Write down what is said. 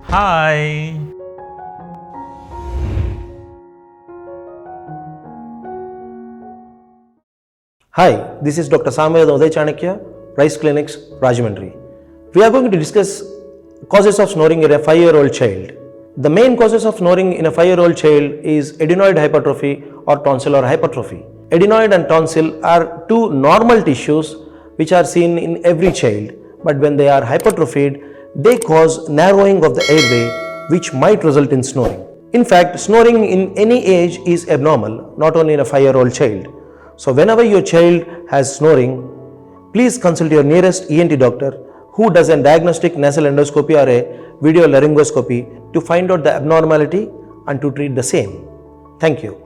Hi. Hi, this is Dr. Udaya Chanukya, Rice Clinics, Rajahmundry. We are going to discuss causes of snoring in a 5-year-old child. The main causes of snoring in a 5-year-old child is adenoid hypertrophy or tonsillar hypertrophy. Adenoid and tonsil are two normal tissues which are seen in every child, but when they are hypertrophied, they cause narrowing of the airway which might result in snoring. In fact, snoring in any age is abnormal, not only in a 5-year-old child. So whenever your child has snoring, please consult your nearest ENT doctor who does a diagnostic nasal endoscopy or a video laryngoscopy to find out the abnormality and to treat the same. Thank you.